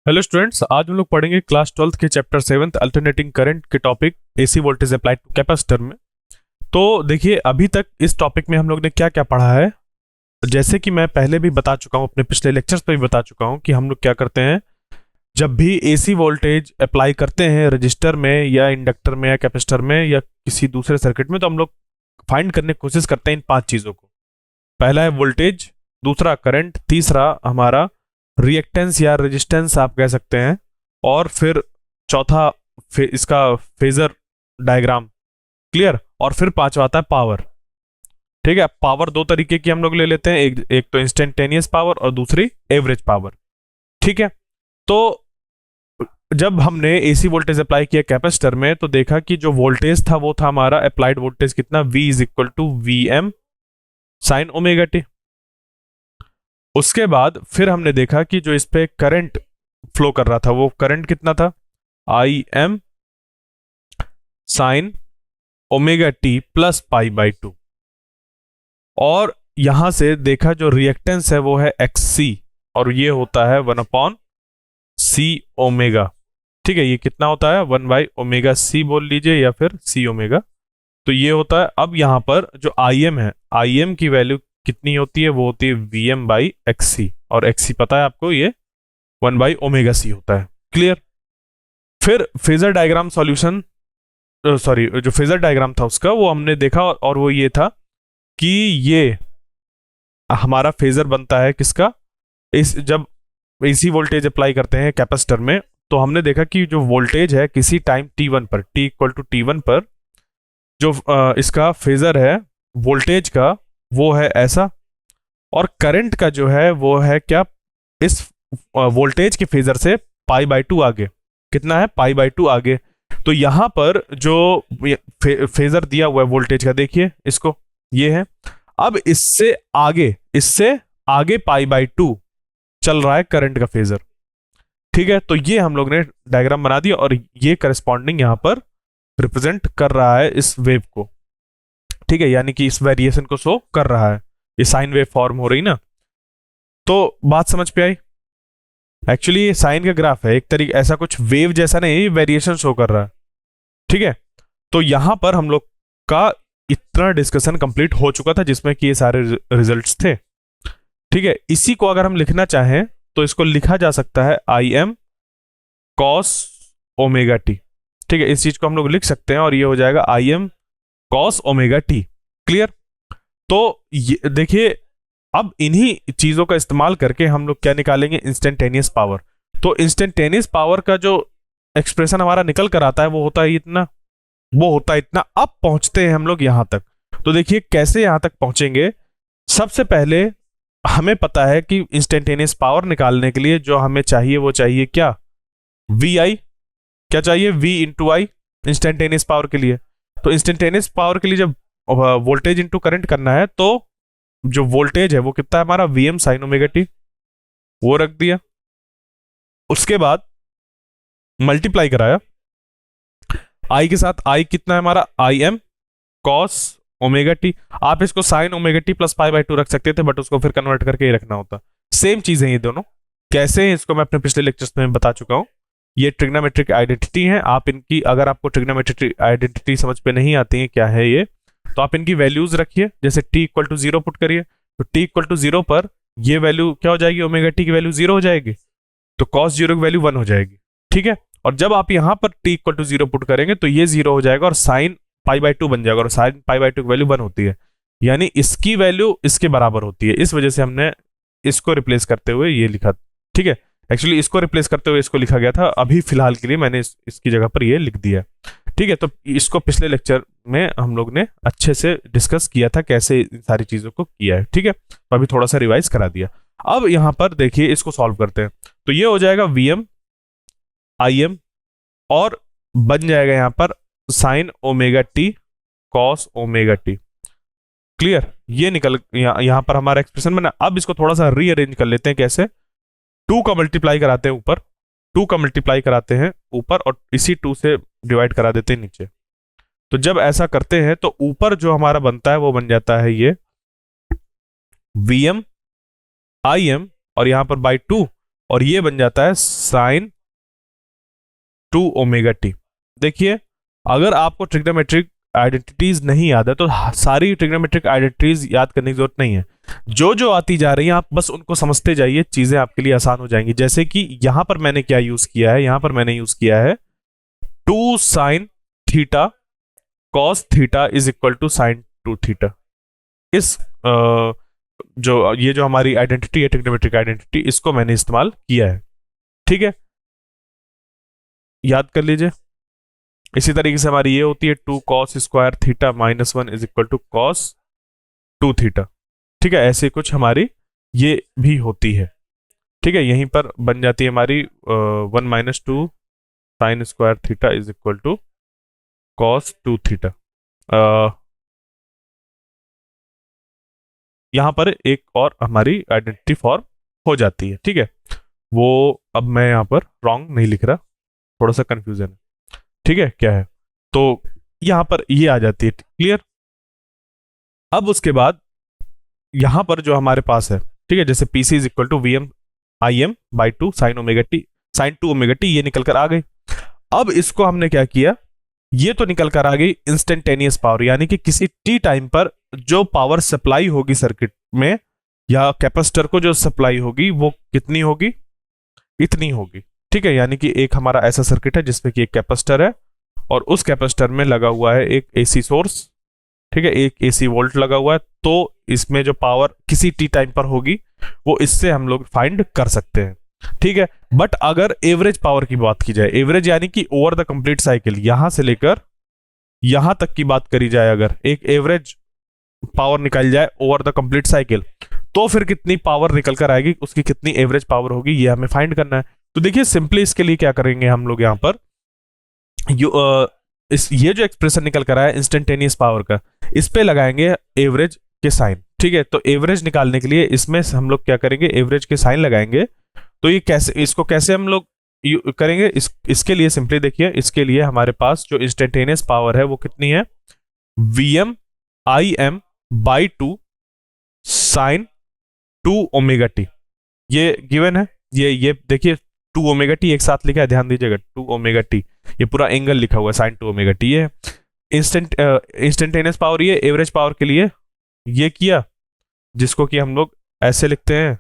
Hello students, आज हम लोग पढ़ेंगे क्लास 12th के चैप्टर 7th अल्टरनेटिंग करंट के topic AC voltage applied to capacitor में। तो देखिए, अभी तक इस टॉपिक में हम लोग ने क्या क्या पढ़ा है। जैसे कि मैं पहले भी बता चुका हूं, अपने पिछले लेक्चर्स पे भी बता चुका हूं कि हम लोग क्या करते हैं। जब भी एसी वोल्टेज अप्लाई करते हैं रजिस्टर में या इंडक्टर में या कैपेसिटर में या किसी दूसरे सर्किट में, तो हम लोग फाइंड करने की कोशिश करते हैं इन 5 चीज़ों को। पहला है वोल्टेज, दूसरा करंट, तीसरा हमारा रिएक्टेंस या रेजिस्टेंस आप कह सकते हैं, और फिर चौथा इसका फेजर डायग्राम। क्लियर। और फिर पांचवा आता है पावर। ठीक है, पावर दो तरीके की हम लोग ले लेते हैं, एक तो इंस्टेंटेनियस पावर और दूसरी एवरेज पावर। ठीक है। तो जब हमने एसी वोल्टेज अप्लाई किया कैपेसिटर में, तो देखा कि जो वोल्टेज था वो था हमारा अप्लाइड वोल्टेज कितना, V is equal to V M sine omega t. उसके बाद फिर हमने देखा कि जो इस पे करंट फ्लो कर रहा था वो करंट कितना था, I am sine omega T plus pi by two. और यहां से देखा जो रिएक्टेंस है वो है एक्स सी, और ये होता है 1/C ओमेगा। ठीक है, ये कितना होता है 1/ओमेगा सी बोल लीजिए या फिर सी ओमेगा। तो ये होता है। अब यहां पर जो आई एम है, आई एम की वैल्यू कितनी होती है, वो होती है वी एम बाई एक्स सी, और एक्स सी पता है आपको, ये 1/ओमेगा सी होता है। क्लियर। फिर फेजर डायग्राम सॉल्यूशन, सॉरी, जो फेजर डायग्राम था उसका वो हमने देखा, और वो ये था कि ये हमारा फेजर बनता है किसका, इस जब एसी वोल्टेज अप्लाई करते हैं कैपेसिटर में, तो हमने देखा कि जो वोल्टेज है किसी टाइम t1 पर, t इक्वल टू t1 पर, जो इसका फेजर है वोल्टेज का वो है ऐसा, और करंट का जो है वो है क्या, इस वोल्टेज के फेजर से पाई बाई टू आगे। कितना है, पाई बाई टू आगे। तो यहां पर जो फेजर दिया हुआ है वोल्टेज का, देखिए इसको, ये है। अब इससे आगे पाई बाई टू चल रहा है करंट का फेजर। ठीक है, तो ये हम लोग ने डायग्राम बना दिया, और ये करस्पॉन्डिंग यहां पर रिप्रेजेंट कर रहा है इस वेव को। ठीक है, यानी कि इस वेरिएशन को शो कर रहा है, ये साइन वेव फॉर्म हो रही ना। तो बात समझ पे आई। एक्चुअली ये साइन का ग्राफ है, एक तरीके ऐसा कुछ वेव जैसा नहीं, वेरिएशन शो कर रहा है। ठीक है, तो यहां पर हम लोग का इतना डिस्कशन कंप्लीट हो चुका था जिसमें कि ये सारे रिजल्ट्स थे। ठीक है, इसी को अगर हम लिखना चाहें तो इसको लिखा जा सकता है I am cos omega T. ठीक है, इस चीज को हम लोग लिख सकते हैं, और ये हो जाएगा I am cos omega T. Clear. तो देखिए, अब इन्हीं चीजों का इस्तेमाल करके हम लोग क्या निकालेंगे, इंस्टेंटेनियस पावर। तो इंस्टेंटेनियस पावर का जो एक्सप्रेशन हमारा निकल कर आता है वो होता है इतना, वो होता है इतना। अब पहुंचते हैं हम लोग यहां तक। तो देखिए कैसे यहां तक पहुंचेंगे। सबसे पहले हमें पता है कि इंस्टेंटेनियस पावर निकालने के लिए जो हमें चाहिए वो चाहिए क्या, वी आई। क्या चाहिए, V into I, instantaneous power के लिए। तो इंस्टेंटेनियस पावर के लिए जब वोल्टेज इंटू करंट करना है, तो जो वोल्टेज है वो कितना है हमारा, V M sine omega t, वो रख दिया। उसके बाद मल्टीप्लाई कराया आई के साथ, आई कितना है हमारा, I am cos omega T. आप इसको sign omega T plus pi by two रख सकते थे, बट उसको फिर कन्वर्ट करके ही रखना होता। सेम चीज है ये दोनों। कैसे हैं इसको मैं अपने पिछले लेक्चर्स में बता चुका हूं। ये ट्रिग्नोमेट्रिक आइडेंटिटी है। आप इनकी, अगर आपको ट्रिग्नोमेट्रिक आइडेंटिटी समझ पे नहीं आती है क्या है ये, तो आप इनकी वैल्यूज रखिए। जैसे t equal to zero put करिए, तो t इक्वल टू जीरो पर ये वैल्यू क्या हो जाएगी, ओमेगा टी की वैल्यू जीरो हो जाएगी, तो कॉस जीरो की वैल्यू 1 हो जाएगी। ठीक है, और जब आप यहां पर t equal to zero put करेंगे तो ये जीरो हो जाएगा, और साइन पाई बाई टू बन जाएगा, और साइन पाई बाई टू की वैल्यू 1 होती है, यानी इसकी वैल्यू इसके बराबर होती है। इस वजह से हमने इसको रिप्लेस करते हुए ये लिखा। ठीक है, एक्चुअली इसको रिप्लेस करते हुए इसको लिखा गया था, अभी फिलहाल के लिए मैंने इसकी जगह पर ये लिख दिया। ठीक है, तो इसको पिछले लेक्चर में हम लोग ने अच्छे से डिस्कस किया था कैसे इन सारी चीजों को किया है। ठीक है, तो अभी थोड़ा सा रिवाइज करा दिया। अब यहां पर देखिए इसको सॉल्व करते हैं, तो ये हो जाएगा वी एम आई एम, और बन जाएगा यहां पर sign omega T cos omega T. Clear, ये निकल यहां पर हमारा एक्सप्रेशन बना। अब इसको थोड़ा सा रीअरेंज कर लेते हैं। कैसे, 2 का मल्टीप्लाई कराते हैं ऊपर, 2 का मल्टीप्लाई कराते हैं ऊपर, और इसी 2 से डिवाइड करा देते हैं नीचे। तो जब ऐसा करते हैं तो ऊपर जो हमारा बनता है वो बन जाता है ये वी एम आई एम, और यहां पर बाई 2, और ये बन जाता है साइन 2 ω t। देखिए, अगर आपको ट्रिग्नोमेट्रिक आइडेंटिटीज नहीं याद है तो सारी ट्रिग्नोमेट्रिक आइडेंटिटीज याद करने की जरूरत नहीं है, जो जो आती जा रही है आप बस उनको समझते जाइए, चीजें आपके लिए आसान हो जाएंगी। जैसे कि यहां पर मैंने क्या यूज किया है, यहां पर मैंने यूज किया है 2 sine theta cos theta is equal to sine 2 theta. इस जो ये जो हमारी आइडेंटिटी है ट्रिग्नोमेट्रिक आइडेंटिटी, इसको मैंने इस्तेमाल किया है। ठीक है, याद कर लीजिए। इसी तरीके से हमारी ये होती है 2 cos square theta minus 1 is equal to cos 2 theta. ठीक है, ऐसे कुछ हमारी ये भी होती है। ठीक है, यहीं पर बन जाती है हमारी 1 minus 2 sine square theta is equal to cos 2 theta. यहां पर एक और हमारी आइडेंटिटी फॉर्म हो जाती है। ठीक है, वो अब मैं यहां पर रॉन्ग नहीं लिख रहा, थोड़ा सा कंफ्यूजन है। ठीक है, क्या है, तो यहां पर ये आ जाती है। क्लियर। अब उसके बाद यहां पर जो हमारे पास है, ठीक है, जैसे PC is equal to V M I M by 2 sine omega t, sine 2 omega t, ये निकल कर आ गई। अब इसको हमने क्या किया, ये तो निकल कर आ गई इंस्टेंटेनियस पावर, यानी कि किसी टी टाइम पर जो पावर सप्लाई होगी सर्किट में या कैपेसिटर को जो सप्लाई होगी वो कितनी होगी, इतनी होगी। ठीक है, यानी कि एक हमारा ऐसा सर्किट है जिसमें कि एक कैपेसिटर है और उस कैपेसिटर में लगा हुआ है एक एसी सोर्स। ठीक है, एक एसी वोल्ट लगा हुआ है, तो इसमें जो पावर किसी टी टाइम पर होगी वो इससे हम लोग फाइंड कर सकते हैं। ठीक है, बट अगर एवरेज पावर की बात की जाए, एवरेज यानी कि ओवर द कंप्लीट साइकिल, यहां से लेकर यहां तक की बात करी जाए, अगर एक एवरेज पावर निकल जाए ओवर द कंप्लीट साइकिल, तो फिर कितनी पावर निकल कर आएगी, उसकी कितनी एवरेज पावर होगी, ये हमें फाइंड करना है। तो देखिए, सिंपली इसके लिए क्या करेंगे हम लोग, यहां पर ये जो एक्सप्रेशन निकल कर आया इंस्टेंटेनियस पावर का, इस पे लगाएंगे एवरेज के साइन। ठीक है, तो एवरेज निकालने के लिए इसमें हम लोग क्या करेंगे, एवरेज के साइन लगाएंगे। तो ये कैसे, इसको कैसे हम लोग करेंगे, इसके लिए सिंपली देखिए, इसके लिए हमारे पास जो इंस्टेंटेनियस पावर है वो कितनी है, V M I M by 2 sine 2 omega t, ये गिवन है। ये देखिए 2 ओमेगा टी एक साथ लिखा है, ध्यान दीजिएगा, 2 ओमेगा टी, ये पूरा एंगल लिखा हुआ है, साइन 2 ओमेगा टी। ये इंस्टेंटेनियस पावर, ये एवरेज पावर के लिए ये किया, जिसको कि हम लोग ऐसे लिखते हैं।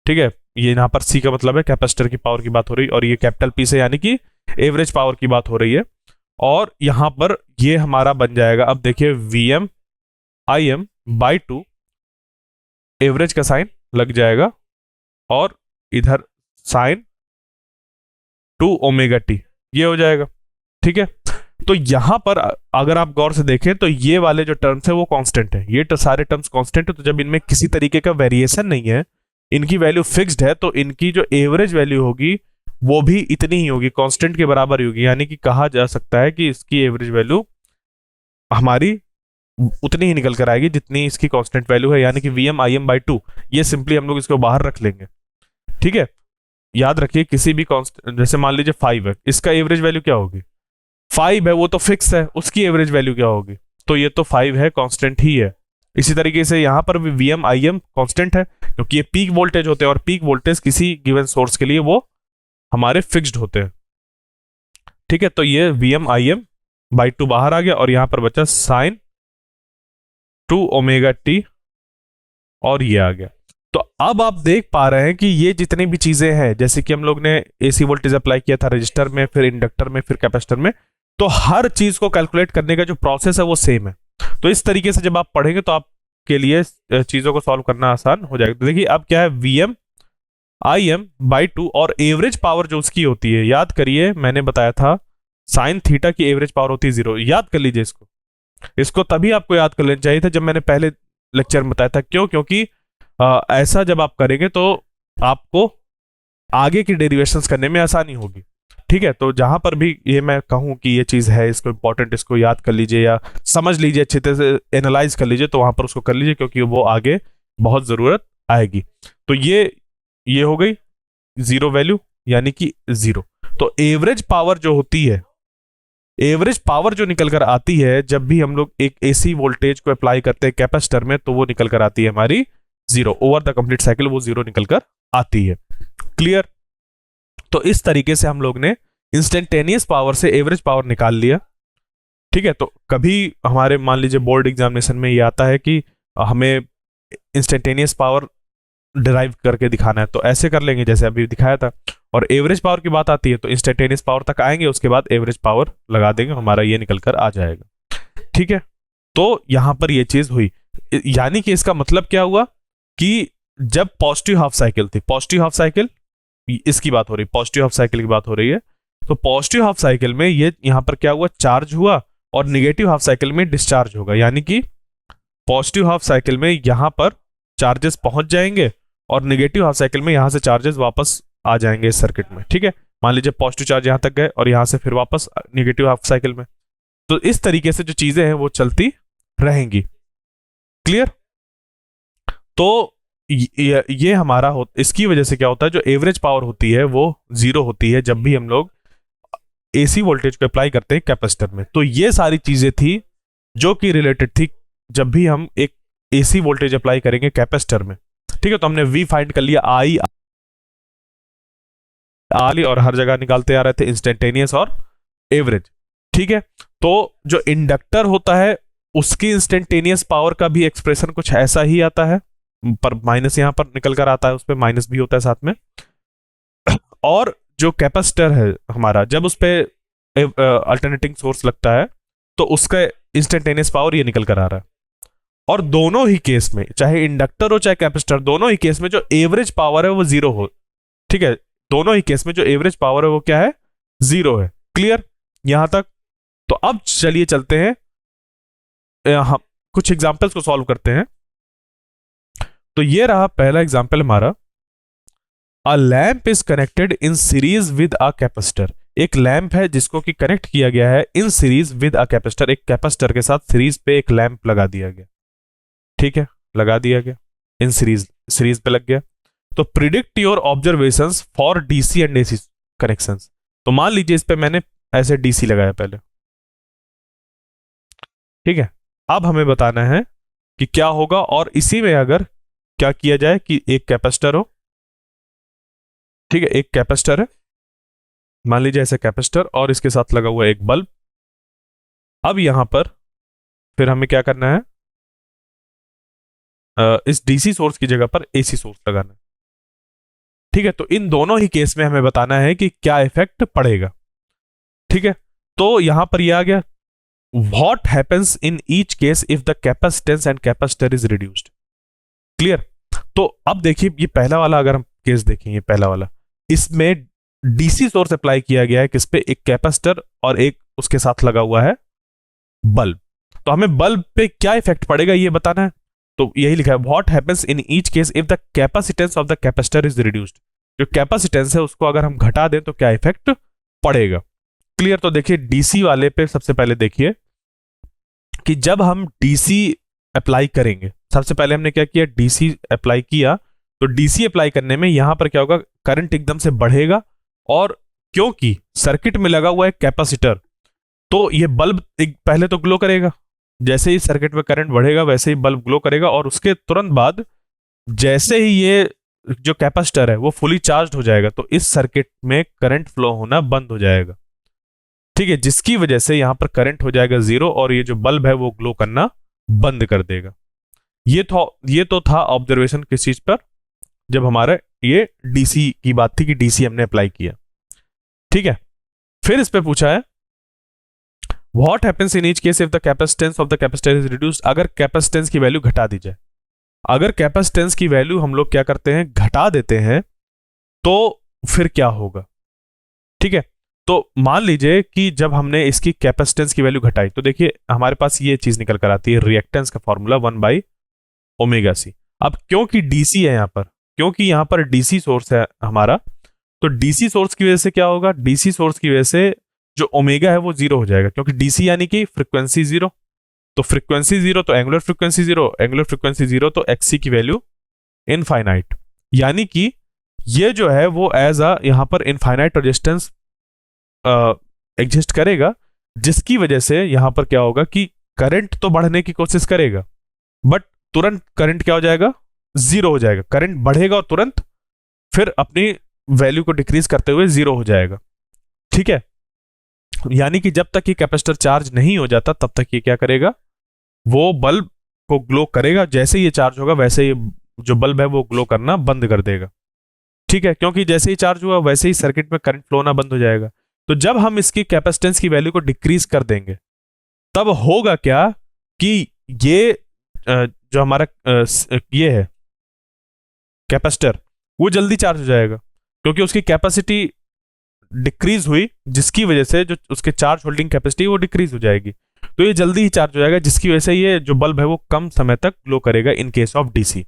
ठीक है, ये यहां पर सी का मतलब है कैपेसिटर की पावर की बात हो रही है, और ये कैपिटल पी से यानी कि एवरेज पावर की बात हो रही है। और यहां पर ये हमारा बन जाएगा, अब देखिए V M I M by 2, average का साइन लग जाएगा और इधर साइन 2 ओमेगा टी, ये हो जाएगा। ठीक है, तो यहां पर अगर आप गौर से देखें तो ये वाले जो टर्म्स है वो कांस्टेंट है, ये तो सारे टर्म्स कांस्टेंट है। तो जब इनमें किसी तरीके का वेरिएशन नहीं है, इनकी वैल्यू फिक्स्ड है, तो इनकी जो एवरेज वैल्यू होगी वो भी इतनी ही होगी, कांस्टेंट के बराबर ही होगी। यानी कि कहा जा सकता है कि इसकी एवरेज वैल्यू हमारी उतनी ही निकल कर आएगी जितनी इसकी कांस्टेंट वैल्यू है, यानी कि V M I M by 2। ये सिंपली हम लोग इसको बाहर रख लेंगे। ठीक है, याद रखिए किसी भी कांस्टेंट, जैसे मान लीजिए 5 है, इसका एवरेज वैल्यू क्या होगी, 5 है, वो तो फिक्स है, उसकी एवरेज वैल्यू क्या होगी, तो ये तो 5 है, कांस्टेंट ही है। इसी तरीके से यहां पर भी V M I M constant है, क्योंकि ये पीक वोल्टेज होते हैं और पीक वोल्टेज किसी गिवन सोर्स के लिए वो हमारे फिक्स्ड होते हैं। ठीक है, तो ये V M I M by 2 बाहर आ गया और यहां पर बचा साइन 2 ओमेगा टी, और ये आ गया। तो अब आप देख पा रहे हैं कि ये जितनी भी चीजें हैं, जैसे कि हम लोग ने एसी वोल्टेज अप्लाई किया था रजिस्टर में, फिर इंडक्टर में, फिर कैपेसिटर में, तो हर चीज को कैलकुलेट करने का जो प्रोसेस है वो सेम है। तो इस तरीके से जब आप पढ़ेंगे तो आपके लिए चीजों को सॉल्व करना आसान हो जाएगा। तो देखिए अब क्या है, V M I M by 2, और एवरेज पावर जो उसकी होती है, याद करिए मैंने बताया था साइन थीटा की एवरेज पावर होती है 0। याद कर लीजिए इसको तभी आपको याद कर लेना चाहिए था जब मैंने पहले लेक्चर में बताया था। क्यों? क्योंकि ऐसा जब आप करेंगे तो आपको आगे की डेरिवेशंस करने में आसानी होगी। ठीक है, तो जहां पर भी ये मैं कहूं कि ये चीज है, इसको इंपॉर्टेंट, इसको याद कर लीजिए या समझ लीजिए, अच्छे तरह से एनालाइज कर लीजिए, तो वहां पर उसको कर लीजिए, क्योंकि वो आगे बहुत जरूरत आएगी। तो ये हो गई जीरो वैल्यू, यानी कि 0। तो एवरेज पावर जो होती है, एवरेज पावर जो निकल कर आती है जब भी हम लोग एक एसी वोल्टेज को अप्लाई करते हैं कैपेसिटर में, तो वो निकल कर आती है हमारी 0, ओवर द कंप्लीट साइकिल वो 0 निकल कर आती है। क्लियर? तो इस तरीके से हम लोग ने इंस्टेंटेनियस पावर से एवरेज पावर निकाल लिया। ठीक है, तो कभी हमारे मान लीजिए बोर्ड एग्जामिनेशन में ये आता है कि हमें इंस्टेंटेनियस पावर डिराइव करके दिखाना है, तो ऐसे कर लेंगे जैसे अभी दिखाया था। और एवरेज पावर की बात आती है तो इंस्टेंटेनियस पावर तक आएंगे, उसके बाद एवरेज पावर लगा देंगे, हमारा ये निकल कर आ जाएगा। ठीक है, तो यहां पर ये चीज हुई, यानी कि इसका मतलब क्या हुआ कि जब पॉजिटिव हाफ साइकिल थी, पॉजिटिव हाफ साइकिल इसकी बात हो रही, पॉजिटिव हाफ साइकिल की बात हो रही है, तो पॉजिटिव हाफ साइकिल में ये यहां पर क्या हुआ, चार्ज हुआ, और निगेटिव हाफ साइकिल में डिस्चार्ज होगा। यानी कि पॉजिटिव हाफ साइकिल में यहां पर चार्जेस पहुंच जाएंगे और निगेटिव हाफ साइकिल में यहां से चार्जेस वापस आ जाएंगे इस सर्किट में। ठीक है, मान लीजिए पॉजिटिव चार्ज यहां तक गए और यहां से फिर वापस निगेटिव हाफ साइकिल में, तो इस तरीके से जो चीजें हैं वो चलती रहेंगी। क्लियर? तो ये हमारा इसकी वजह से क्या होता है, जो एवरेज पावर होती है वो जीरो होती है जब भी हम लोग एसी वोल्टेज को अप्लाई करते हैं कैपेसिटर में। तो ये सारी चीजें थी जो कि रिलेटेड थी जब भी हम एक एसी वोल्टेज अप्लाई करेंगे कैपेसिटर में। ठीक है, तो हमने वी फाइंड कर लिया, आई आली, और हर जगह निकालते आ रहे थे इंस्टेंटेनियस और एवरेज। ठीक है, तो जो इंडक्टर होता है उसकी इंस्टेंटेनियस पावर का भी एक्सप्रेशन कुछ ऐसा ही आता है, पर माइनस यहां पर निकल कर आता है, उस पर माइनस भी होता है साथ में। और जो कैपेसिटर है हमारा, जब उस पर अल्टरनेटिंग सोर्स लगता है तो उसका इंस्टेंटेनियस पावर ये निकल कर आ रहा है। और दोनों ही केस में, चाहे इंडक्टर हो चाहे कैपेसिटर, दोनों ही केस में जो एवरेज पावर है वो जीरो हो। ठीक है, दोनों ही केस में जो एवरेज पावर है वो क्या है, जीरो है। क्लियर यहां तक? तो अब चलिए चलते हैं, हम कुछ एग्जांपल्स को सॉल्व करते हैं। तो ये रहा पहला एग्जांपल हमारा, a lamp is connected in series with a capacitor. एक लैंप है जिसको कि कनेक्ट किया गया है in series with a capacitor, एक कैपेसिटर के साथ सीरीज पे एक लैंप लगा दिया गया। ठीक है, लगा दिया गया इन सीरीज पे लग गया। तो predict your observations for DC and AC connections. तो मान लीजिए इस पे मैंने ऐसे डीसी लगाया पहले। ठीक है, अब हमें बताना है कि क्या होगा, और इसी में अगर क्या किया जाए कि एक कैपेसिटर हो। ठीक है, एक कैपेसिटर है, मान लीजिए ऐसे कैपेसिटर, और इसके साथ लगा हुआ एक बल्ब। अब यहां पर फिर हमें क्या करना है, इस डीसी सोर्स की जगह पर एसी सोर्स लगाना है। ठीक है, तो इन दोनों ही केस में हमें बताना है कि क्या इफेक्ट पड़ेगा। ठीक है, तो यहां पर यह आ गया, what happens in each case if the capacitance and capacitor is reduced. Clear? तो अब देखिए ये पहला वाला, अगर हम केस देखें, ये पहला वाला, इसमें डीसी सोर्स अप्लाई किया गया है किस पे, एक कैपेसिटर और एक उसके साथ लगा हुआ है बल्ब। तो हमें बल्ब पे क्या इफेक्ट पड़ेगा ये बताना है। तो यही लिखा है, what happens in each case if the capacitance of the capacitor is reduced. जो कैपेसिटेंस है उसको अगर हम घटा दें तो क्या इफेक्ट पड़ेगा। क्लियर? तो देखिए डीसी वाले पे सबसे पहले देखिए कि जब हम डीसी अप्लाई करेंगे, सबसे पहले हमने क्या किया, डीसी अप्लाई किया। तो डीसी अप्लाई करने में यहां पर क्या होगा, करंट एकदम से बढ़ेगा, और क्योंकि सर्किट में लगा हुआ है कैपेसिटर, तो ये बल्ब पहले तो ग्लो करेगा। जैसे ही सर्किट में करंट बढ़ेगा वैसे ही बल्ब ग्लो करेगा, और उसके तुरंत बाद जैसे ही ये जो कैपेसिटर है वो फुली चार्ज हो जाएगा तो इस सर्किट में करंट फ्लो होना बंद हो जाएगा। ठीक है, जिसकी वजह से यहां पर करंट हो जाएगा जीरो, और ये जो बल्ब है वो ग्लो करना बंद कर देगा। ये तो था ऑब्जर्वेशन किस चीज पर, जब हमारा ये डीसी की बात थी कि डीसी हमने अप्लाई किया। ठीक है, फिर इस पे पूछा है, what happens in each case if the capacitance of the capacitor is reduced. अगर कैपेसिटेंस की वैल्यू घटा दी जाए, अगर कैपेसिटेंस की वैल्यू हम लोग क्या करते हैं, घटा देते हैं, तो फिर क्या होगा। ठीक है, तो मान लीजिए कि जब हमने इसकी कैपेसिटेंस की वैल्यू घटाई, तो देखिए हमारे पास ये चीज निकल कर आती है, रिएक्टेंस का फॉर्मूला 1/ω/c। अब क्योंकि डीसी है यहां पर, क्योंकि यहां पर डीसी सोर्स है हमारा, तो डीसी सोर्स की वजह से क्या होगा, डीसी सोर्स की वजह से जो ओमेगा है वो जीरो हो जाएगा, क्योंकि डीसी यानी कि फ्रीक्वेंसी जीरो। तो फ्रीक्वेंसी जीरो तो angular frequency zero, angular frequency zero तो एक्सी की वैल्यू इनफाइनाइट। यानी कि ये जो है वो एज अ यहां पर इनफाइनाइट रेजिस्टेंस एग्जिस्ट करेगा, जिसकी वजह से यहां पर क्या होगा कि करंट तो बढ़ने की कोशिश करेगा, बट तुरंत करंट क्या हो जाएगा, जीरो हो जाएगा। करंट बढ़ेगा और तुरंत फिर अपनी वैल्यू को डिक्रीज करते हुए 0 हो जाएगा। ठीक है, यानी कि जब तक ये कैपेसिटर चार्ज नहीं हो जाता तब तक ये क्या करेगा, वो बल्ब को ग्लो करेगा। जैसे ये चार्ज होगा वैसे ये जो बल्ब है वो ग्लो करना बंद कर देगा। ठीक है, क्योंकि जैसे ही चार्ज हुआ वैसे ही सर्किट में करंट फ्लो होना बंद हो जाएगा। तो जब हम इसकी कैपेसिटेंस की वैल्यू को डिक्रीज कर देंगे तब होगा क्या कि ये जो हमारा ये है कैपेसिटर, वो जल्दी चार्ज हो जाएगा क्योंकि उसकी कैपेसिटी डिक्रीज हुई, जिसकी वजह से जो उसके चार्ज होल्डिंग कैपेसिटी वो डिक्रीज हो जाएगी। तो ये जल्दी ही चार्ज हो जाएगा, जिसकी वजह से ये जो बल्ब है वो कम समय तक ग्लो करेगा इन केस ऑफ डीसी।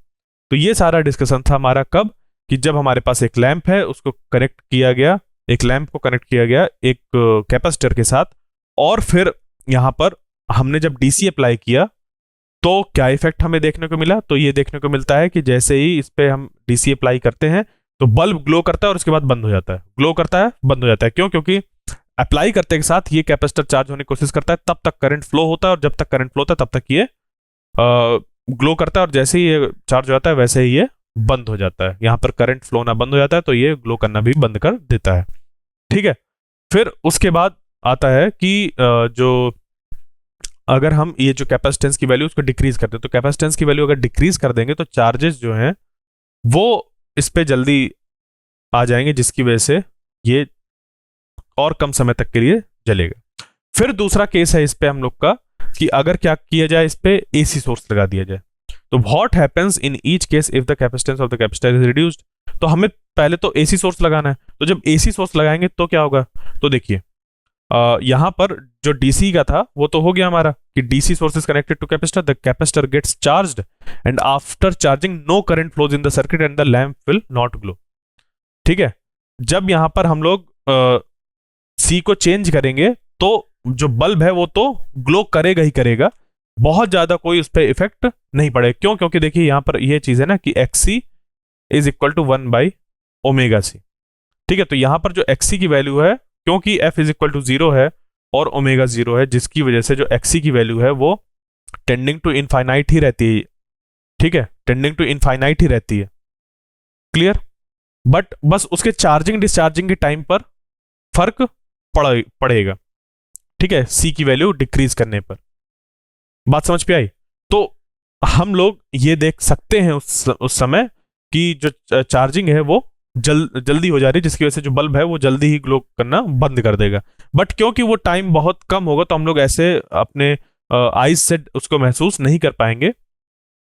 तो ये सारा डिस्कशन था हमारा कब, कि जब हमारे पास एक लैंप है उसको कनेक्ट किया गया, एक लैंप को कनेक्ट किया गया एक कैपेसिटर के साथ, और फिर यहां पर हमने जब डीसी अप्लाई किया तो क्या इफेक्ट हमें देखने को मिला। तो ये देखने को मिलता है कि जैसे ही इस पे हम डीसी अप्लाई करते हैं तो बल्ब ग्लो करता है और उसके बाद बंद हो जाता है, ग्लो करता है बंद हो जाता है। क्यों? क्योंकि अप्लाई करते के साथ ये कैपेसिटर चार्ज होने की कोशिश करता है, तब तक करंट फ्लो होता है, और जब तक करंट फ्लो होता है तब तक ये ग्लो करता है, और जैसे ही ये चार्ज हो जाता है वैसे ही ये बंद हो जाता है। यहां पर करंट फ्लो होना बंद हो जाता है तो ये ग्लो करना भी बंद कर देता है। ठीक है, फिर उसके बाद आता है कि जो अगर हम ये जो कैपेसिटेंस की वैल्यू उसको डिक्रीज करते हैं, तो कैपेसिटेंस की वैल्यू अगर डिक्रीज कर देंगे तो चार्जेस जो हैं वो इस पे जल्दी आ जाएंगे, जिसकी वजह से ये और कम समय तक के लिए जलेगा। फिर दूसरा केस है इस पे हम लोग का कि अगर क्या किया जाए, इस पे एसी सोर्स लगा दिया जाए। तो what happens in each case if the capacitance of the capacitor is reduced. तो हमें पहले तो एसी सोर्स लगाना है। तो जब एसी सोर्स लगाएंगे तो क्या होगा, तो देखिए यहां पर जो डीसी का था वो तो हो गया हमारा कि DC source is connected to capacitor, the capacitor gets charged and after charging no current flows in the circuit and the lamp will not glow. ठीक है, जब यहां पर हम लोग सी को चेंज करेंगे तो जो बल्ब है वो तो ग्लो करेगा ही करेगा, बहुत ज्यादा कोई उस पर इफेक्ट नहीं पड़ेगा। क्यों? क्योंकि देखिए यहां पर ये चीज है ना कि XC is equal to 1/ω_c। ठीक है, तो यहां पर जो एक्सी की वैल्यू है, क्योंकि एफ इज इक्वल टू 0 है और ओमेगा 0 है, जिसकी वजह से जो एक्सी की वैल्यू है वो टेंडिंग टू इनफाइनाइट ही रहती है। ठीक है, टेंडिंग टू इनफाइनाइट ही रहती है। क्लियर? बट बस उसके चार्जिंग डिस्चार्जिंग के टाइम पर फर्क पड़ेगा। ठीक है, सी की वैल्यू डिक्रीज करने पर। बात समझ पे आई? तो हम लोग ये देख सकते हैं उस समय कि जो चार्जिंग है वो जल्दी हो जा रही है, जिसकी वजह से जो बल्ब है वो जल्दी ही ग्लो करना बंद कर देगा। बट क्योंकि वो टाइम बहुत कम होगा तो हम लोग ऐसे अपने आईज से उसको महसूस नहीं कर पाएंगे,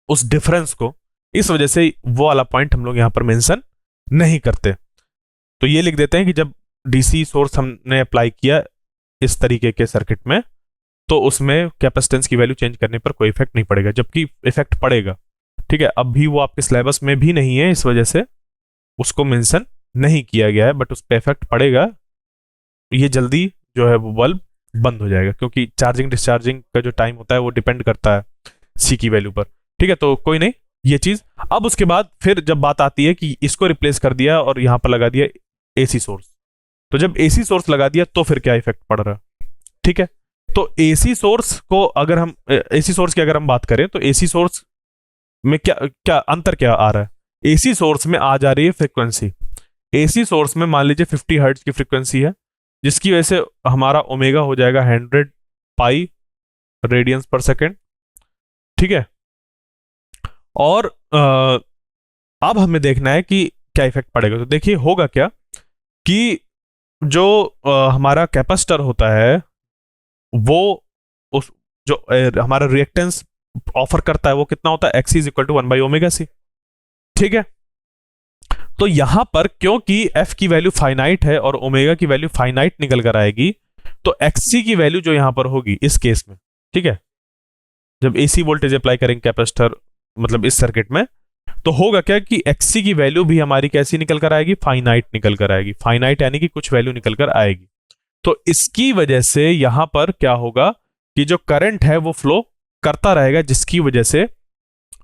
उस डिफरेंस को। इस वजह से वो वाला पॉइंट हम लोग यहां पर मेंशन नहीं करते। तो ये लिख देते हैं कि जब डीसी सोर्स हमने अप्लाई किया इस तरीके के सर्किट में तो उसमें कैपेसिटेंस की वैल्यू चेंज करने पर कोई इफेक्ट नहीं पड़ेगा, जबकि इफेक्ट पड़ेगा। ठीक है, अब भी वो आपके सिलेबस में भी नहीं है, इस वजह से उसको मेंशन नहीं किया गया है, बट उस पर इफेक्ट पड़ेगा। ये जल्दी जो है वो बल्ब बंद हो जाएगा, क्योंकि चार्जिंग डिस्चार्जिंग का जो टाइम होता है वो डिपेंड करता है सी की वैल्यू पर। ठीक है, तो कोई नहीं ये चीज। अब उसके बाद फिर जब बात आती है कि इसको रिप्लेस कर दिया और यहां पर लगा दिया एसी सोर्स, तो जब एसी सोर्स लगा दिया तो फिर क्या इफेक्ट पड़ रहा है। ठीक है, तो एसी सोर्स को अगर हम एसी सोर्स की अगर हम बात करें तो एसी सोर्स में क्या क्या अंतर क्या आ रहा है। एसी सोर्स में आ जा रही है फ्रीक्वेंसी। एसी सोर्स में मान लीजिए 50 हर्ट्ज की फ्रीक्वेंसी है, जिसकी वजह से हमारा ओमेगा हो जाएगा 100 पाई रेडियंस पर सेकेंड। ठीक है, और अब हमें देखना है कि क्या इफेक्ट पड़ेगा। तो देखिए होगा क्या कि जो हमारा कैपेसिटर होता है वो उस जो हमारा रिएक्टेंस ऑफर करता है वो कितना होता है, XC is equal to 1/ω_c। ठीक है, तो यहां पर क्योंकि एफ की वैल्यू फाइनाइट है और ओमेगा की वैल्यू फाइनाइट निकल कर आएगी, तो एक्सी की वैल्यू जो यहां पर होगी इस केस में, ठीक है, जब एसी वोल्टेज अप्लाई करेंगे कैपेसिटर मतलब इस सर्किट में, तो होगा क्या कि एक्सी की वैल्यू भी हमारी कैसी निकल कर आएगी, फाइनाइट निकल कर आएगी। फाइनाइट यानी कि कुछ वैल्यू निकल कर आएगी। तो इसकी वजह से यहां पर क्या होगा कि जो करंट है वो फ्लो करता रहेगा, जिसकी वजह से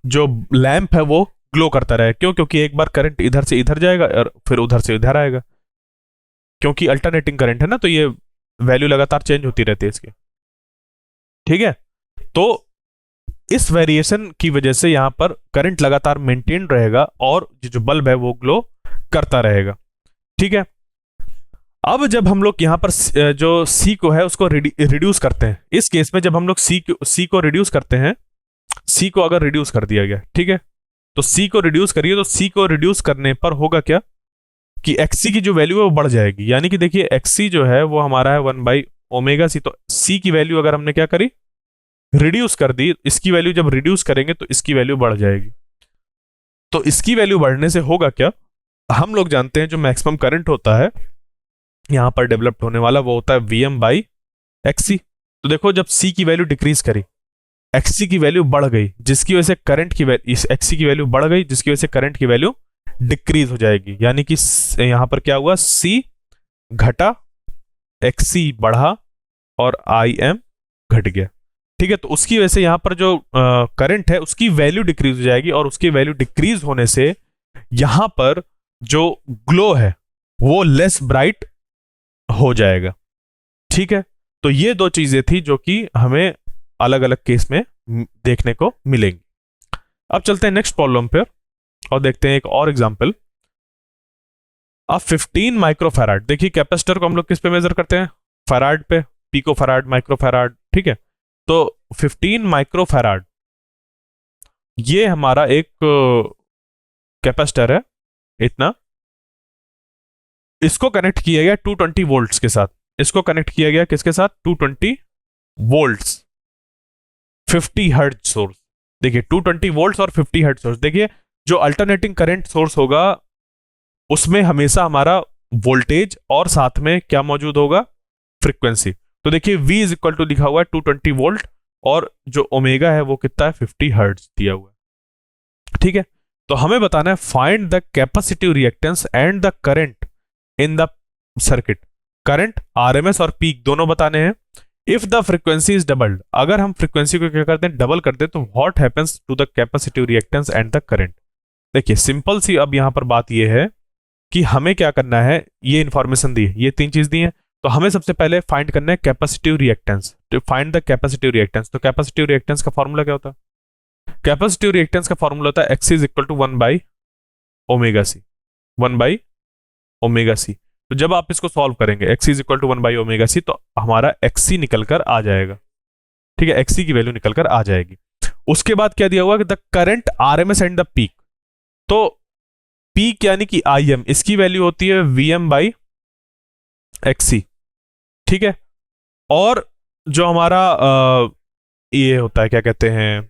जो लैंप है वो ग्लो करता रहेगा। क्यों? क्योंकि एक बार करंट इधर से इधर जाएगा और फिर उधर से इधर आएगा, क्योंकि अल्टरनेटिंग करंट है ना, तो ये वैल्यू लगातार चेंज होती रहती है इसकी। ठीक है, तो इस वेरिएशन की वजह से यहां पर करंट लगातार मेंटेन रहेगा और जो बल्ब है वो ग्लो करता रहेगा। ठीक है। अब जब हम लोग यहाँ पर जो C को है उसको रिड्यूस करते हैं, इस केस में जब हम लोग C को रिड्यूस करते हैं, C को अगर रिड्यूस कर दिया गया, ठीक है, तो C को रिड्यूस करिए, तो C को रिड्यूस करने पर होगा क्या कि XC की जो वैल्यू है वो बढ़ जाएगी। यानी कि देखिए XC जो है वो हमारा है 1/ωc, तो C की वैल्यू अगर हमने क्या करी, रिड्यूस कर दी, इसकी वैल्यू जब रिड्यूस करेंगे तो इसकी वैल्यू बढ़ जाएगी। तो इसकी वैल्यू बढ़ने से होगा क्या, हम लोग जानते हैं जो मैक्सिमम करंट होता है यहां पर डेवलप्ड होने वाला वो होता है Vm/XC। तो देखो जब C की वैल्यू डिक्रीज करी, XC की वैल्यू बढ़ गई, जिसकी वजह से करंट की वैल्यू, इस XC की वैल्यू बढ़ गई जिसकी वजह से करंट की वैल्यू डिक्रीज हो जाएगी। यानी कि यहां पर क्या हुआ, C घटा, XC बढ़ा और Im घट गया। ठीक है, तो उसकी वजह से यहां पर जो करंट है उसकी वैल्यू डिक्रीज हो जाएगी, और उसकी वैल्यू डिक्रीज होने से यहां पर जो ग्लो है वो लेस ब्राइट हो जाएगा। ठीक है, तो ये दो चीजें थी जो कि हमें अलग अलग केस में देखने को मिलेंगी। अब चलते हैं नेक्स्ट प्रॉब्लम पर और देखते हैं एक और एग्जांपल। अब 15 माइक्रोफैराड, देखिए कैपेसिटर को हम लोग किस पे मेजर करते हैं, फैराड पे, पिको फैराड, माइक्रोफैराड। ठीक है, तो 15 माइक्रोफैराड ये हमारा एक कैपेसिटर है इतना, इसको कनेक्ट किया गया 220 वोल्ट्स के साथ। इसको कनेक्ट किया गया किसके साथ, 220 वोल्ट्स, 50 हर्ट्ज सोर्स। देखिए 220 वोल्ट्स और 50 हर्ट्ज सोर्स। देखिए जो अल्टरनेटिंग करंट सोर्स होगा उसमें हमेशा हमारा वोल्टेज और साथ में क्या मौजूद होगा, फ्रीक्वेंसी। तो देखिए V इज इक्वल टू लिखा हुआ है 220 वोल्ट, और जो ओमेगा है वो कितना है, 50 हर्ट्ज दिया हुआ है। ठीक है, तो हमें बताना है find the capacitive reactance and the current in the circuit. Current, RMS और पीक दोनों बताने हैं। If the frequency is doubled, अगर हम फ्रीक्वेंसी को क्या करते हैं, डबल करते हैं, तो what happens to the capacitive reactance and the current. देखिए सिंपल सी अब यहां पर बात यह है कि हमें क्या करना है, ये इंफॉर्मेशन दी है, ये तीन चीज दी है, तो हमें सबसे पहले फाइंड करना है capacitive reactance. To find the capacitive reactance, तो कैपेसिटिव रिएक्टेंस का फॉर्मूला क्या होता है, कैपेसिटिव रिएक्टेंस का फॉर्मूला होता है Xc is equal to 1/ωc, 1/ωc। तो जब आप इसको सॉल्व करेंगे Xc is equal to 1/ωc, तो हमारा Xc निकल कर आ जाएगा। ठीक है, Xc की वैल्यू निकल कर आ जाएगी। उसके बाद क्या दिया हुआ कि the current RMS and the peak, तो पीक यानी कि Im, इसकी वैल्यू होती है Vm/Xc। ठीक है, और जो हमारा ये होता है क्या कहते हैं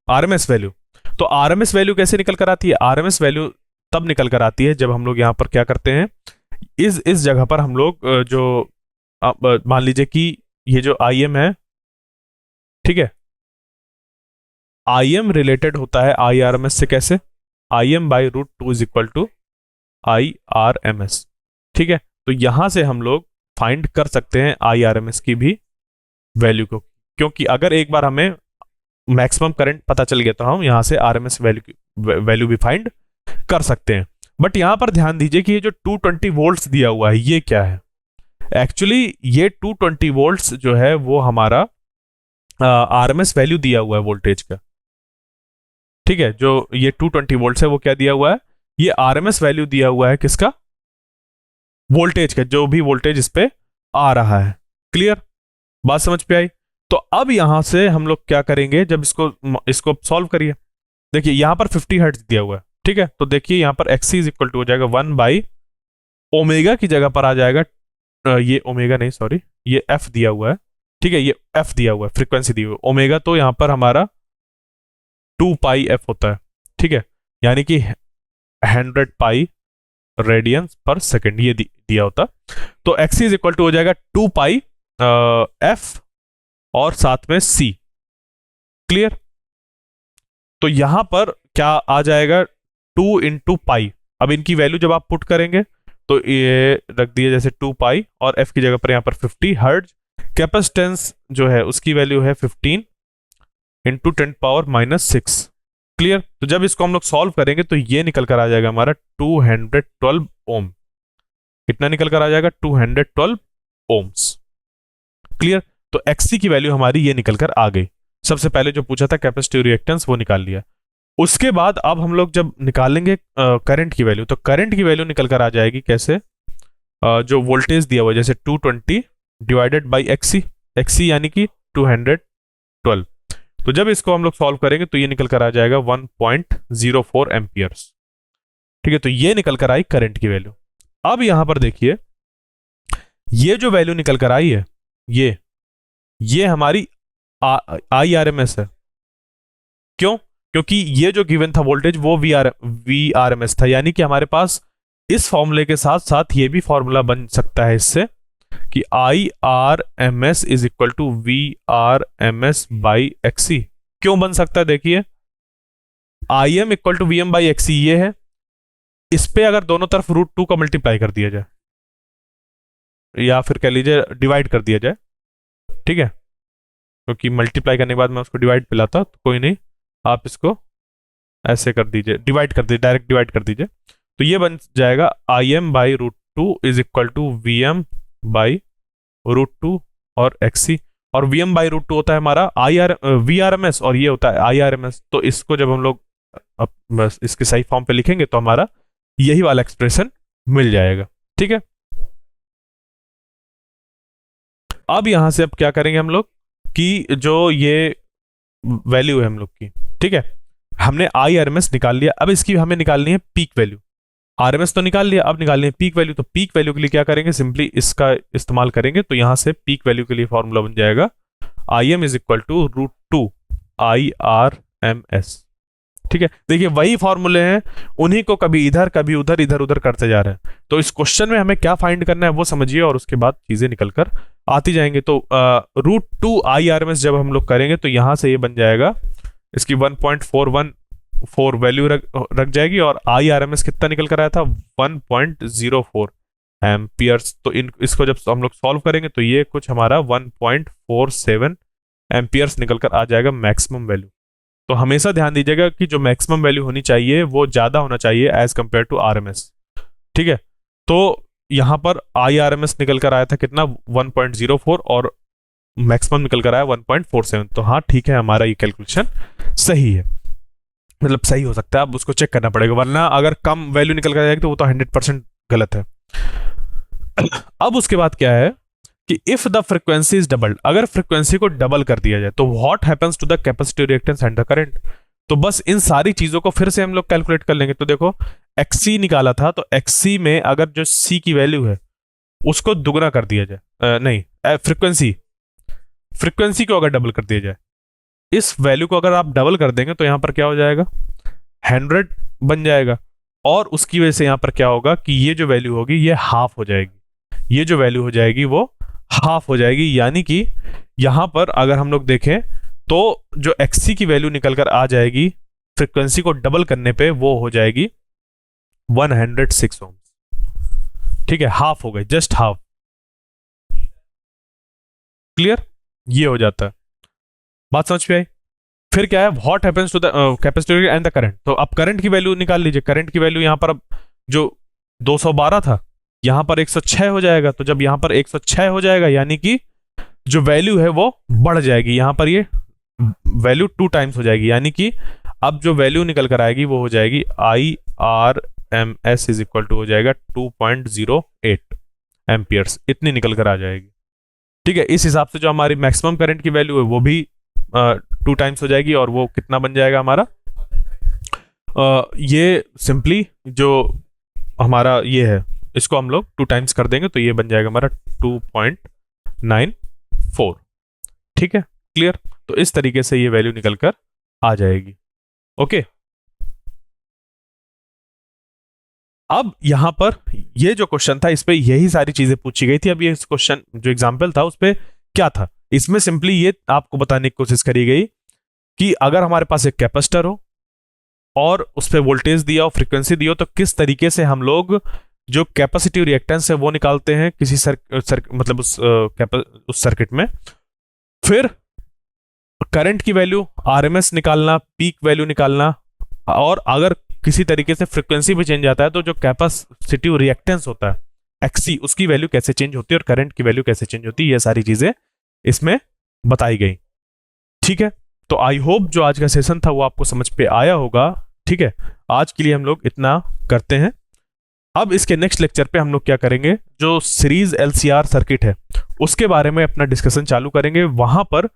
आरएमएस वैल्यू, तो आरएमएस वैल्यू कैसे निकल कर आती है, आरएमएस वैल्यू तब निकल कर आती है जब हम लोग यहां पर क्या करते हैं, इस जगह पर हम लोग जो मान लीजिए कि ये जो Im है, ठीक है, Im रिलेटेड होता है IRMS से। कैसे, Im/√2 is equal to IRMS। ठीक है, तो यहां से हम लोग फाइंड कर सकते हैं IRMS की भी वैल्यू को, क्योंकि अगर एक बार हमें मैक्सिमम करंट पता चल गया तो हम यहां से RMS वैल्यू भी फाइंड कर सकते हैं। बट यहां पर ध्यान दीजिए कि ये जो 220 वोल्ट्स दिया हुआ है ये क्या है, एक्चुअली ये 220 वोल्ट्स जो है वो हमारा RMS वैल्यू दिया हुआ है वोल्टेज का। ठीक है, जो ये 220 वोल्ट्स है वो क्या दिया हुआ है, ये RMS वैल्यू दिया हुआ है किसका, वोल्टेज का, जो भी वोल्टेज इस पे आ रहा है। क्लियर, बात समझ पे आई। तो अब यहां से हम लोग क्या करेंगे, जब इसको सॉल्व करिए, देखिए यहां पर 50 हर्ट्ज दिया हुआ है। ठीक है, तो देखिए यहां पर Xc इज इक्वल टू हो जाएगा 1/ओमेगा की जगह पर आ जाएगा, ये ओमेगा नहीं सॉरी, ये F दिया हुआ है। ठीक है, ये F दिया हुआ है, फ्रीक्वेंसी दी हुई है, ओमेगा तो यहां पर हमारा 2πf होता है। ठीक है, यानी कि 100 पाई रेडियंस पर सेकेंड ये दिया होता, तो Xc इज इक्वल टू हो जाएगा 2πf और साथ में C। क्लियर, तो यहां पर क्या आ जाएगा, 2 × पाई। अब इनकी वैल्यू जब आप पुट करेंगे तो ये रख दिए जैसे 2π और F की जगह पर यहां पर 50 हर्ट्ज। कैपेसिटेंस जो है उसकी वैल्यू है 15 × 10⁻⁻6। क्लियर, तो जब इसको हम लोग सॉल्व करेंगे तो ये निकल कर आ जाएगा हमारा 212 ओम। कितना निकल कर आ जाएगा, 212 ओम्स। क्लियर, तो Xc की वैल्यू हमारी ये निकल कर आ गई। सबसे पहले जो पूछा था कैपेसिटिव रिएक्टेंस वो निकाल लिया। उसके बाद अब हम लोग जब निकालेंगे करंट की वैल्यू, तो करंट की वैल्यू निकल कर आ जाएगी कैसे, जो वोल्टेज दिया हुआ है, जैसे 220 डिवाइडेड बाई एक्सी, एक्सी यानी कि 212। तो जब इसको हम लोग सॉल्व करेंगे तो ये निकल कर आ जाएगा 1.04 एम्पियर्स। ठीक है, तो ये निकल कर आई करंट की वैल्यू। अब यहां पर देखिए, ये जो वैल्यू निकल कर आई है, ये हमारी IRMS है। क्यों? क्योंकि ये जो गिवन था वोल्टेज वो VRMS था, यानी कि हमारे पास इस फॉर्मूले के साथ साथ ये भी फॉर्मूला बन सकता है इससे कि IRMS is equal to VRMS by XC। क्यों बन सकता है? देखिए, IM equal to VM by XC ये है, इस पे अगर दोनों तरफ √2 का मल्टीप्लाई कर दिया जाए, या फिर कह लीजिए डिवाइड कर दिया जाए, ठीक है, क्योंकि मल्टीप्लाई करने के बाद मैं उसको डिवाइड पे लाता, तो कोई नहीं, आप इसको ऐसे कर दीजिए, डिवाइड कर दीजिए, डायरेक्ट डिवाइड कर दीजिए, तो ये बन जाएगा IM by √2 is equal to VM by √2 और XC। और VM बाई √2 होता है हमारा VRMS और ये होता है IRMS। तो इसको जब हम लोग बस इसके सही फॉर्म पे लिखेंगे तो हमारा यही वाला एक्सप्रेशन मिल जाएगा। ठीक है, अब यहां से अब क्या करेंगे हम लोग कि जो ये वैल्यू है हम लोग की, ठीक है, हमने IRMS निकाल लिया, अब इसकी हमें निकालनी है पीक वैल्यू। RMS तो निकाल लिया, अब निकालनी है पीक वैल्यू। तो पीक वैल्यू के लिए क्या करेंगे, सिंपली इसका इस्तेमाल करेंगे, तो यहां से पीक वैल्यू के लिए फॉर्मूला बन जाएगा IM is equal to √2 IRMS। ठीक है, देखिए वही फॉर्मूले हैं, उन्हीं को कभी इधर कभी उधर इधर उधर करते जा रहे हैं। तो इस क्वेश्चन में हमें क्या फाइंड करना है वो समझिए, और उसके बाद चीजें निकल कर आती जाएंगे। तो √2 IRMS जब हम लोग करेंगे तो यहां से ये बन जाएगा, इसकी 1.414 वैल्यू रख जाएगी, और IRMS कितना निकल कर आया था, 1.04 एम्पियर्स। तो इसको जब हम लोग सॉल्व करेंगे तो ये कुछ हमारा 1.47 एम्पियर्स निकल कर आ जाएगा मैक्सिमम वैल्यू। तो हमेशा ध्यान दीजिएगा कि जो मैक्सिमम वैल्यू होनी चाहिए वो ज्यादा होना चाहिए एज कंपेयर टू RMS। ठीक है, तो यहां पर IRMS निकल कर आया था कितना, 1.04, और मैक्सिमम निकल कर आया 1.47। तो हाँ ठीक है, हमारा ये कैलकुलेशन सही है, मतलब सही हो सकता है, अब उसको चेक करना पड़ेगा, वरना अगर कम वैल्यू निकल कर जाएगी तो वो तो 100% गलत है। अब उसके बाद क्या है कि if the frequency is doubled, अगर फ्रीक्वेंसी को डबल कर दिया जाए तो what happens to the capacitive reactance and the current. तो बस इन सारी चीजों को फिर से हम लोग कैलकुलेट कर लेंगे। तो देखो, XC निकाला था, तो XC में अगर जो C की वैल्यू है उसको दुगना कर दिया जाए, नहीं, फ्रीक्वेंसी को अगर डबल कर दिया जाए, इस वैल्यू को अगर आप डबल कर देंगे तो यहां पर क्या हो जाएगा, 100 बन जाएगा। और उसकी वजह से यहां पर क्या होगा कि ये जो वैल्यू होगी ये हाफ हो जाएगी, ये जो वैल्यू हो जाएगी वो हाफ हो जाएगी। यानी कि यहां पर अगर हम लोग देखें तो जो XC की वैल्यू निकल कर आ जाएगी फ्रीक्वेंसी को डबल करने पे, वो हो जाएगी 106 ओम। ठीक है, हाफ हो गई, जस्ट हाफ। क्लियर, ये हो जाता है, बात समझ में आई। फिर क्या है, what happens to the capacitor and the current. तो अब करंट की वैल्यू निकाल लीजिए। करंट की वैल्यू यहां पर अब जो 212 था यहां पर 106 हो जाएगा। तो जब यहां पर 106 हो जाएगा यानी कि जो वैल्यू है वो बढ़ जाएगी, यहां पर ये वैल्यू 2 टाइम्स हो जाएगी, यानी कि अब जो वैल्यू निकल कर आएगी वो हो जाएगी IRMS इज इक्वल टू हो जाएगा 2.08 एम्पियर्स, इतनी निकल कर आ जाएगी। ठीक है, इस हिसाब से जो हमारी मैक्सिमम करंट की वैल्यू है वो भी 2 टाइम्स हो जाएगी, और वो कितना बन जाएगा हमारा, ये सिंपली जो हमारा ये है इसको हम लोग 2 टाइम्स कर देंगे तो ये बन जाएगा हमारा 2.94। ठीक है, क्लियर। तो इस तरीके से ये वैल्यू निकल कर आ जाएगी। ओके, अब यहां पर ये जो क्वेश्चन था इस पे यही सारी चीजें पूछी गई थी। अब ये क्वेश्चन जो एग्जाम्पल था उस पे क्या था, इसमें सिंपली ये आपको बताने की कोशिश करी गई कि अगर हमारे पास एक कैपेसिटर हो और उस पर वोल्टेज दिया हो, फ्रीक्वेंसी दी हो, तो किस तरीके से हम लोग जो कैपेसिटिव रिएक्टेंस है वो निकालते हैं किसी मतलब उस सर्किट में। फिर करंट की वैल्यू, RMS निकालना, पीक वैल्यू निकालना, और अगर किसी तरीके से फ्रीक्वेंसी भी चेंज आता है तो जो कैपेसिटिव रिएक्टेंस होता है XC, उसकी वैल्यू कैसे चेंज होती है और करंट की वैल्यू कैसे चेंज होती है, ये सारी चीजें इसमें बताई गई। ठीक है, तो आई होप जो आज का सेशन था वो आपको समझ पे आया होगा। ठीक है, आज के लिए हम लोग इतना करते हैं। अब इसके नेक्स्ट लेक्चर पे हम लोग क्या करेंगे, जो सीरीज एलसीआर सर्किट है उसके बारे में अपना डिस्कशन चालू करेंगे। वहां पर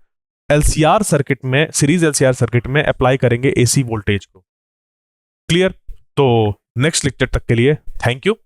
एलसीआर सर्किट में, सीरीज एलसीआर सर्किट में अप्लाई करेंगे एसी वोल्टेज को। क्लियर? तो नेक्स्ट लेक्चर तक के लिए थैंक यू।